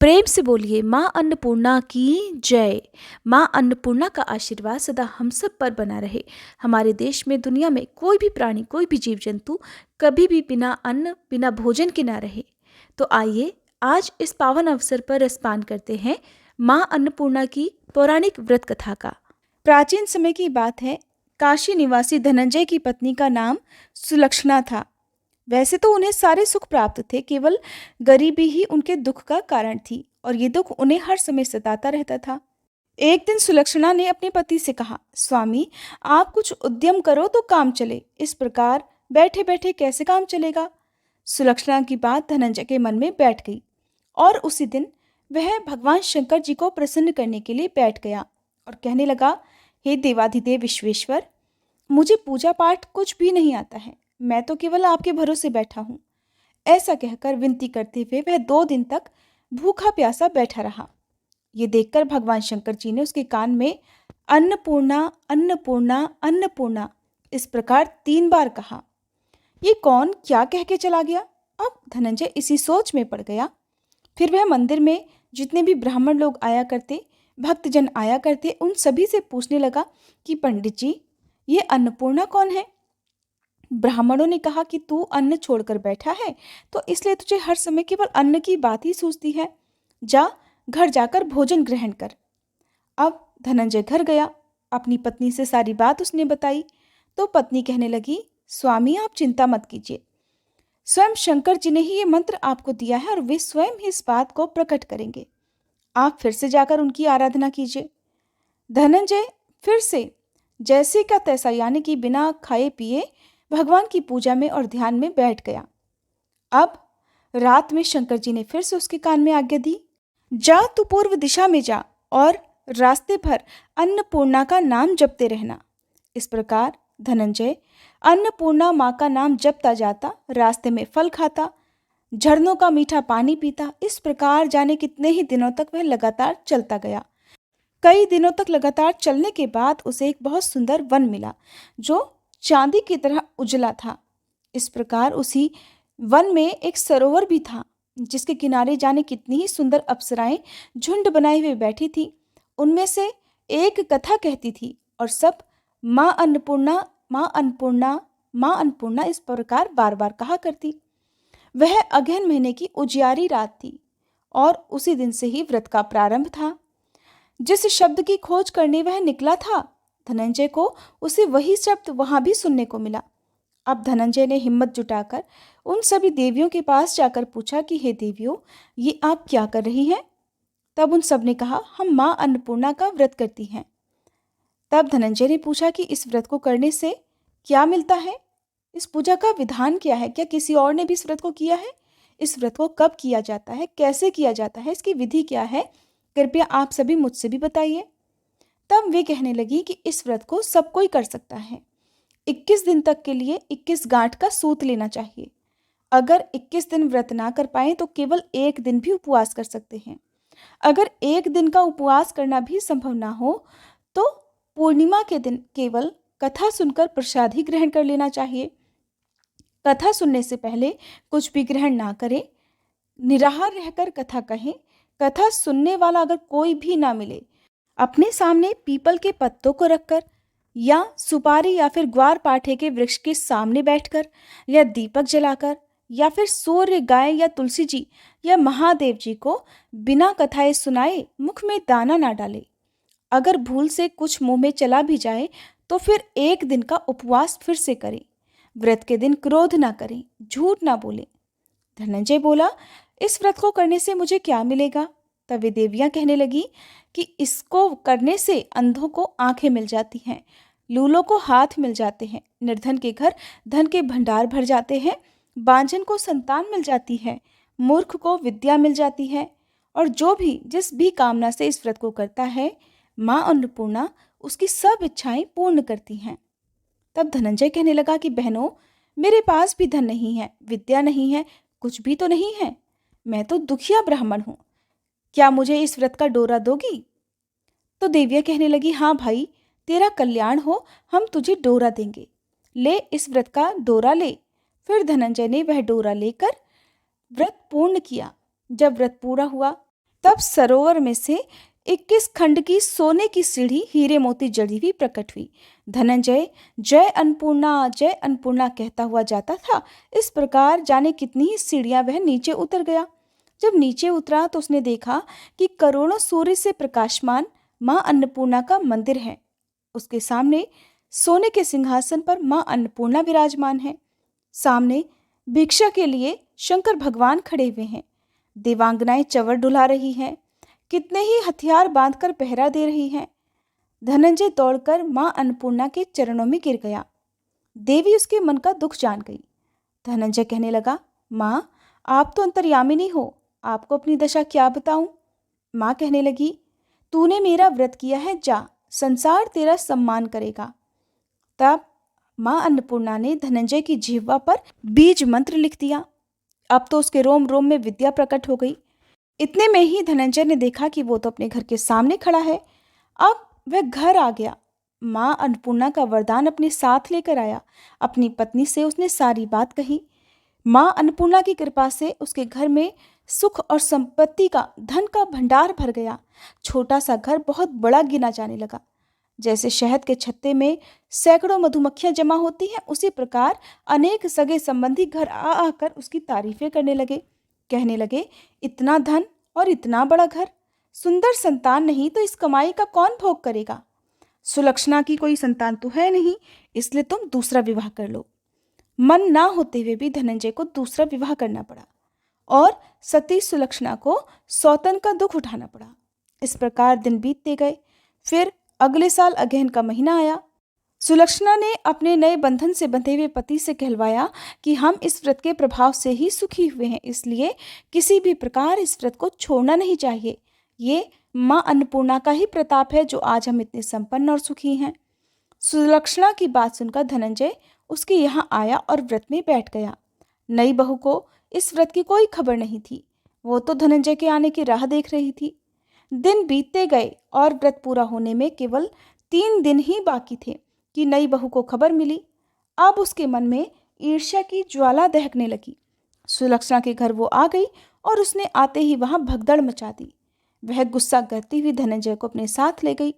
प्रेम से बोलिए माँ अन्नपूर्णा की जय। माँ अन्नपूर्णा का आशीर्वाद सदा हम सब पर बना रहे। हमारे देश में, दुनिया में कोई भी प्राणी, कोई भी जीव जंतु कभी भी बिना अन्न, बिना भोजन के ना रहे। तो आइए आज इस पावन अवसर पर रसपान करते हैं माँ अन्नपूर्णा की पौराणिक व्रत कथा का। प्राचीन समय की बात है। काशी निवासी धनंजय की पत्नी का नाम सुलक्षणा था। वैसे तो उन्हें सारे सुख प्राप्त थे, केवल गरीबी ही उनके दुख का कारण थी और ये दुख उन्हें हर समय सताता रहता था। एक दिन सुलक्षणा ने अपने पति से कहा, स्वामी, आप कुछ उद्यम करो तो काम चले। इस प्रकार बैठे बैठे कैसे काम चलेगा? सुलक्षणा की बात धनंजय के मन में बैठ गई और उसी दिन वह भगवान शंकर जी को प्रसन्न करने के लिए बैठ गया और कहने लगा, हे देवाधिदेव विश्वेश्वर, मुझे पूजा पाठ कुछ भी नहीं आता है। मैं तो केवल आपके भरोसे बैठा हूँ। ऐसा कहकर विनती करते हुए वह 2 दिन तक भूखा प्यासा बैठा रहा। ये देखकर भगवान शंकर जी ने उसके कान में अन्नपूर्णा, अन्नपूर्णा, अन्नपूर्णा इस प्रकार 3 बार कहा। ये कौन क्या कह के चला गया? अब धनंजय इसी सोच में पड़ गया। फिर वह मंदिर में जितने भी ब्राह्मण लोग आया करते, भक्तजन आया करते, उन सभी से पूछने लगा कि पंडित जी, ये अन्नपूर्णा कौन है? ब्राह्मणों ने कहा कि तू अन्न छोड़कर बैठा है तो इसलिए तुझे हर समय केवल अन्न की बात ही सूझती है। जा, घर जाकर भोजन ग्रहण कर। अब धनंजय घर गया, अपनी पत्नी से सारी बात उसने बताई। तो पत्नी कहने लगी, स्वामी, आप चिंता मत कीजिए। स्वयं शंकर जी ने ही ये मंत्र आपको दिया है और वे स्वयं ही इस बात को प्रकट करेंगे। आप फिर से जाकर उनकी आराधना कीजिए। धनंजय फिर से जैसे का तैसा, यानी कि बिना खाए पिए भगवान की पूजा में और ध्यान में बैठ गया। अब रात में शंकर जी ने फिर से उसके कान में आज्ञा दी, जा तू पूर्व दिशा में जा और रास्ते भर अन्नपूर्णा का नाम जपते रहना। इस प्रकार धनंजय अन्नपूर्णा माँ का नाम जपता जाता, रास्ते में फल खाता, झरनों का मीठा पानी पीता। इस प्रकार जाने कितने ही दिनों तक वह लगातार चलता गया। कई दिनों तक लगातार चलने के बाद उसे एक बहुत सुंदर वन मिला जो चांदी की तरह उजला था। इस प्रकार उसी वन में एक सरोवर भी था जिसके किनारे जाने कितनी ही सुंदर अप्सराएं झुंड बनाए हुए बैठी थी। उनमें से एक कथा कहती थी और सब माँ अन्नपूर्णा, माँ अन्नपूर्णा, माँ अन्नपूर्णा इस प्रकार बार बार कहा करती। वह अगहन महीने की उजियारी रात थी और उसी दिन से ही व्रत का प्रारंभ था। जिस शब्द की खोज करने वह निकला था, धनंजय को उसे वही शब्द वहां भी सुनने को मिला। अब धनंजय ने हिम्मत जुटाकर उन सभी देवियों के पास जाकर पूछा कि हे देवियों, ये आप क्या कर रही हैं? तब उन सब ने कहा, हम माँ अन्नपूर्णा का व्रत करती हैं। तब धनंजय ने पूछा कि इस व्रत को करने से क्या मिलता है? इस पूजा का विधान क्या है? क्या किसी और ने भी इस व्रत को किया है? इस व्रत को कब किया जाता है? कैसे किया जाता है? इसकी विधि क्या है? कृपया आप सभी मुझसे भी बताइए। तब वे कहने लगी कि इस व्रत को सब कोई कर सकता है। 21 दिन तक के लिए 21 गांठ का सूत लेना चाहिए। अगर 21 दिन व्रत ना कर पाए तो केवल एक दिन भी उपवास कर सकते हैं। अगर एक दिन का उपवास करना भी संभव ना हो तो पूर्णिमा के दिन केवल कथा सुनकर प्रसाद ही ग्रहण कर लेना चाहिए। कथा सुनने से पहले कुछ भी ग्रहण ना करें, निराहार रहकर कथा कहें। कथा सुनने वाला अगर कोई भी ना मिले, अपने सामने पीपल के पत्तों को रखकर या सुपारी या फिर ग्वार पाठे के वृक्ष के सामने बैठकर या दीपक जलाकर या फिर सूर्य, गाय या तुलसी जी या महादेव जी को बिना कथाएं सुनाए मुख में दाना ना डाले। अगर भूल से कुछ मुंह में चला भी जाए तो फिर एक दिन का उपवास फिर से करें। व्रत के दिन क्रोध ना करें, झूठ ना बोलें। धनंजय बोला, इस व्रत को करने से मुझे क्या मिलेगा? तब वे देवियां कहने लगी कि इसको करने से अंधों को आंखें मिल जाती हैं, लूलों को हाथ मिल जाते हैं, निर्धन के घर धन के भंडार भर जाते हैं, बांझन को संतान मिल जाती है, मूर्ख को विद्या मिल जाती है और जो भी जिस भी कामना से इस व्रत को करता है, माँ अन्नपूर्णा उसकी सब इच्छाएं पूर्ण करती हैं। तब धनंजय कहने लगा कि बहनों, मेरे पास भी धन नहीं है, विद्या नहीं है, कुछ भी तो नहीं है। मैं तो दुखिया ब्राह्मण हूँ। क्या मुझे इस व्रत का डोरा दोगी? तो देवियाँ कहने लगी, हाँ भाई, तेरा कल्याण हो, हम तुझे डोरा देंगे। ले, इस व्रत का डोरा ले। फिर धनंजय ने वह डोरा लेकर व्रत पूर्ण किया। जब व्रत पूरा हुआ तब सरोवर में से 21 खंड की सोने की सीढ़ी हीरे मोती जड़ी हुई प्रकट हुई। धनंजय जय अन्नपूर्णा कहता हुआ जाता था। इस प्रकार जाने कितनी ही सीढ़ियां वह नीचे उतर गया। जब नीचे उतरा तो उसने देखा कि करोड़ों सूर्य से प्रकाशमान मां अन्नपूर्णा का मंदिर है। उसके सामने सोने के सिंहासन पर मां अन्नपूर्णा विराजमान है। सामने भिक्षा के लिए शंकर भगवान खड़े हुए हैं। देवांगनाएं चंवर डुला रही हैं। कितने ही हथियार बांधकर पहरा दे रही हैं। धनंजय दौड़कर मां अन्नपूर्णा के चरणों में गिर गया। देवी उसके मन का दुख जान गई। धनंजय कहने लगा, मां, आप तो अंतर्यामिनी हो, आपको अपनी दशा क्या बताऊं। मां कहने लगी, तूने मेरा व्रत किया है, जा, संसार तेरा सम्मान करेगा। तब मां अन्नपूर्णा ने धनंजय की जिह्वा पर बीज मंत्र लिख दिया। अब तो उसके रोम रोम में विद्या प्रकट हो गई। इतने में ही धनंजय ने देखा कि वो तो अपने घर के सामने खड़ा है। अब वह घर आ गया। मां अन्नपूर्णा का वरदान अपने साथ लेकर आया। अपनी पत्नी से उसने सारी बात कही। मां अन्नपूर्णा की कृपा से उसके घर में सुख और संपत्ति का, धन का भंडार भर गया। छोटा सा घर बहुत बड़ा गिना जाने लगा। जैसे शहद के छत्ते में सैकड़ों मधुमक्खियां जमा होती हैं, उसी प्रकार अनेक सगे संबंधी घर आ आकर उसकी तारीफें करने लगे। कहने लगे, इतना धन और इतना बड़ा घर, सुंदर संतान नहीं तो इस कमाई का कौन भोग करेगा। सुलक्षणा की कोई संतान तो है नहीं, इसलिए तुम दूसरा विवाह कर लो। मन ना होते हुए भी धनंजय को दूसरा विवाह करना पड़ा और सती सुलक्षणा को सौतन का दुख उठाना पड़ा। इस प्रकार दिन बीतते गए। फिर अगले साल अगहन का महीना आया। सुलक्षणा ने अपने नए बंधन से बंधे हुए पति से कहलवाया कि हम इस व्रत के प्रभाव से ही सुखी हुए हैं, इसलिए किसी भी प्रकार इस व्रत को छोड़ना नहीं चाहिए। ये मां अन्नपूर्णा का ही प्रताप है जो आज हम इतने संपन्न और सुखी हैं। सुलक्षणा की बात सुनकर धनंजय उसके यहाँ आया और व्रत में बैठ गया। नई बहू को इस व्रत की कोई खबर नहीं थी। वो तो धनंजय के आने की राह देख रही थी। दिन बीतते गए और व्रत पूरा होने में केवल 3 दिन ही बाकी थे कि नई बहू को खबर मिली। अब उसके मन में ईर्ष्या की ज्वाला दहकने लगी। सुलक्षणा के घर वो आ गई और उसने आते ही वहां भगदड़ मचा दी। वह गुस्सा करती हुई धनंजय को अपने साथ ले गई।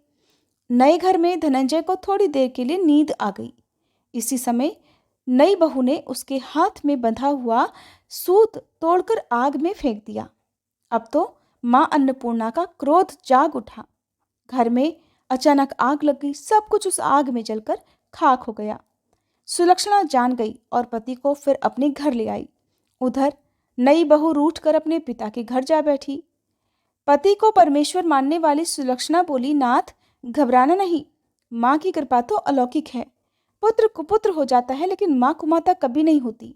नए घर में धनंजय को थोड़ी देर के लिए नींद आ गई। इसी समय नई बहू ने उसके हाथ में बंधा हुआ सूत तोड़कर आग में फेंक दिया। अब तो मां अन्नपूर्णा का क्रोध जाग उठा। घर में अचानक आग लग गई। सब कुछ उस आग में जलकर खाक हो गया। सुलक्षणा जान गई और पति को फिर अपने घर ले आई। उधर नई बहू रूठकर अपने पिता के घर जा बैठी। पति को परमेश्वर मानने वाली सुलक्षणा बोली, नाथ, घबराना नहीं, माँ की कृपा तो अलौकिक है। पुत्र कुपुत्र हो जाता है लेकिन माँ कुमाता कभी नहीं होती।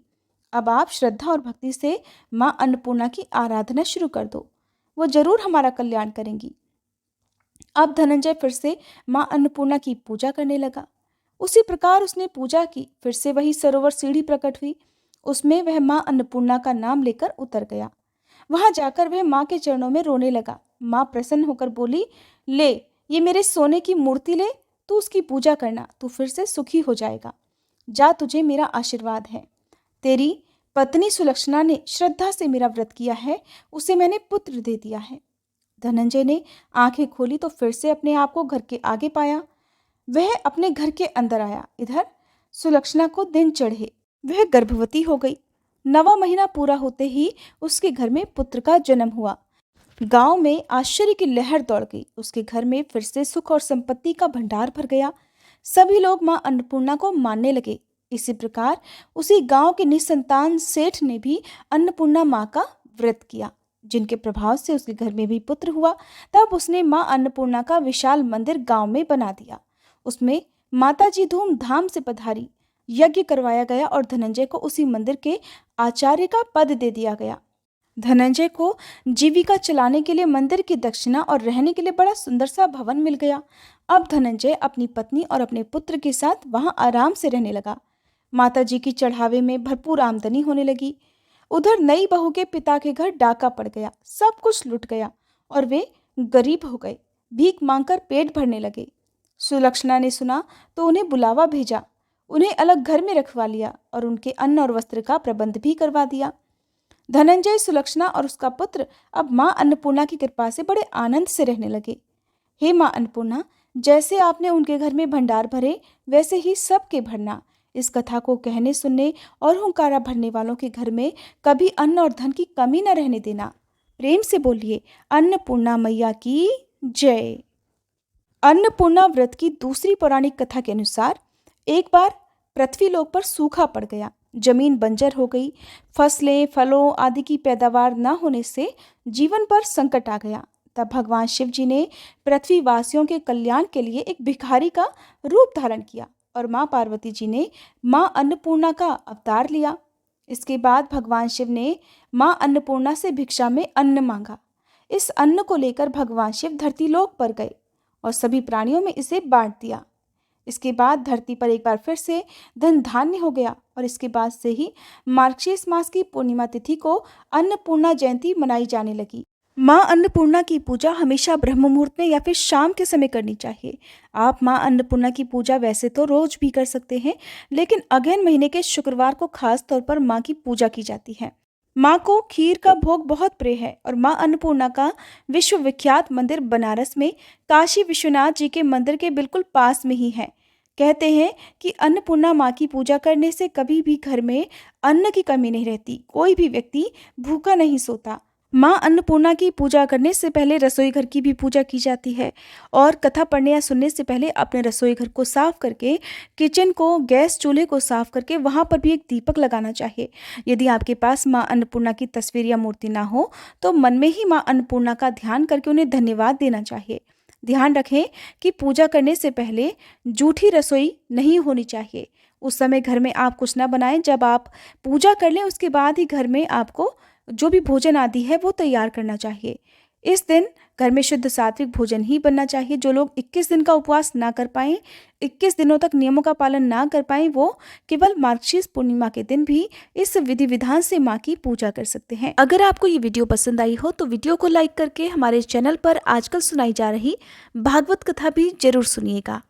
अब आप श्रद्धा और भक्ति से माँ अन्नपूर्णा की आराधना शुरू कर दो, वो जरूर हमारा कल्याण करेंगी। अब धनंजय फिर से माँ अन्नपूर्णा की पूजा करने लगा। उसी प्रकार उसने पूजा की। फिर से वही सरोवर सीढ़ी प्रकट हुई। उसमें वह माँ अन्नपूर्णा का नाम लेकर उतर गया। वहां जाकर वह माँ के चरणों में रोने लगा। माँ प्रसन्न होकर बोली, ले, ये मेरे सोने की मूर्ति ले, तू उसकी पूजा करना, तू फिर से सुखी हो जाएगा। जा, तुझे मेरा आशीर्वाद है। तेरी पत्नी सुलक्षणा ने श्रद्धा से मेरा व्रत किया है, उसे मैंने पुत्र दे दिया है। धनंजय ने आंखें खोली तो फिर से अपने आप को घर के आगे पाया। वह अपने घर के अंदर आया। इधर सुलक्षणा को दिन चढ़े। वह गर्भवती हो गई। 9वां महीना पूरा होते ही उसके घर में पुत्र का जन्म हुआ। गांव में आश्चर्य की लहर दौड़ गई। उसके घर में फिर से सुख और संपत्ति का भंडार भर गया। सभी लोग मां अन्नपूर्णा को मानने लगे। इसी प्रकार उसी गांव के निसंतान सेठ ने भी अन्नपूर्णा मां का व्रत किया, जिनके प्रभाव से उसके घर में भी पुत्र हुआ। तब उसने मां अन्नपूर्णा का विशाल मंदिर गांव में बना दिया। उसमें माताजी धूमधाम से पधारी। यज्ञ करवाया गया और धनंजय को उसी मंदिर के आचार्य का पद दे दिया गया। धनंजय को जीविका चलाने के लिए मंदिर की दक्षिणा और रहने के लिए बड़ा सुंदर सा भवन मिल गया। अब धनंजय अपनी पत्नी और अपने पुत्र के साथ वहां आराम से रहने लगा। माताजी की चढ़ावे में भरपूर आमदनी होने लगी। उधर नई बहू के पिता के घर डाका पड़ गया। सब कुछ लुट गया और वे गरीब हो गए। भीख मांगकर पेट भरने लगे। सुलक्षणा ने सुना तो उन्हें बुलावा भेजा। उन्हें अलग घर में रखवा लिया और उनके अन्न और वस्त्र का प्रबंध भी करवा दिया। धनंजय, सुलक्षणा और उसका पुत्र अब माँ अन्नपूर्णा की कृपा से बड़े आनंद से रहने लगे। हे माँ अन्नपूर्णा, जैसे आपने उनके घर में भंडार भरे, वैसे ही सबके भरना। इस कथा को कहने, सुनने और हुंकारा भरने वालों के घर में कभी अन्न और धन की कमी न रहने देना। प्रेम से बोलिए, अन्नपूर्णा मैया की जय। अन्नपूर्णा व्रत की दूसरी पौराणिक कथा के अनुसार एक बार पृथ्वीलोक पर सूखा पड़ गया। जमीन बंजर हो गई। फसलें, फलों आदि की पैदावार न होने से जीवन पर संकट आ गया। तब भगवान शिव जी ने पृथ्वीवासियों के कल्याण के लिए एक भिखारी का रूप धारण किया और माँ पार्वती जी ने माँ अन्नपूर्णा का अवतार लिया। इसके बाद भगवान शिव ने माँ अन्नपूर्णा से भिक्षा में अन्न मांगा। इस अन्न को लेकर भगवान शिव धरती लोक पर गए और सभी प्राणियों में इसे बांट दिया। इसके बाद धरती पर एक बार फिर से धन धान्य हो गया और इसके बाद से ही मार्गशीर्ष मास की पूर्णिमा तिथि को अन्नपूर्णा जयंती मनाई जाने लगी। माँ अन्नपूर्णा की पूजा हमेशा ब्रह्म मुहूर्त में या फिर शाम के समय करनी चाहिए। आप माँ अन्नपूर्णा की पूजा वैसे तो रोज भी कर सकते हैं, लेकिन अगहन महीने के शुक्रवार को खास तौर पर माँ की पूजा की जाती है। माँ को खीर का भोग बहुत प्रिय है और माँ अन्नपूर्णा का विश्वविख्यात मंदिर बनारस में काशी विश्वनाथ जी के मंदिर के बिल्कुल पास में ही है। कहते हैं कि अन्नपूर्णा माँ की पूजा करने से कभी भी घर में अन्न की कमी नहीं रहती, कोई भी व्यक्ति भूखा नहीं सोता। माँ अन्नपूर्णा की पूजा करने से पहले रसोई घर की भी पूजा की जाती है और कथा पढ़ने या सुनने से पहले अपने रसोई घर को साफ करके, किचन को, गैस चूल्हे को साफ करके वहाँ पर भी एक दीपक लगाना चाहिए। यदि आपके पास माँ अन्नपूर्णा की तस्वीर या मूर्ति ना हो तो मन में ही माँ अन्नपूर्णा का ध्यान करके उन्हें धन्यवाद देना चाहिए। ध्यान रखें कि पूजा करने से पहले जूठी रसोई नहीं होनी चाहिए। उस समय घर में आप कुछ ना बनाएं। जब आप पूजा कर लें उसके बाद ही घर में आपको जो भी भोजन आदि है वो तैयार करना चाहिए। इस दिन घर में शुद्ध सात्विक भोजन ही बनना चाहिए। जो लोग 21 दिन का उपवास ना कर पाएं, 21 दिनों तक नियमों का पालन ना कर पाएं, वो केवल मार्गशीर्ष पूर्णिमा के दिन भी इस विधि विधान से माँ की पूजा कर सकते हैं। अगर आपको ये वीडियो पसंद आई हो तो वीडियो को लाइक करके हमारे चैनल पर आजकल सुनाई जा रही भागवत कथा भी जरूर सुनिएगा।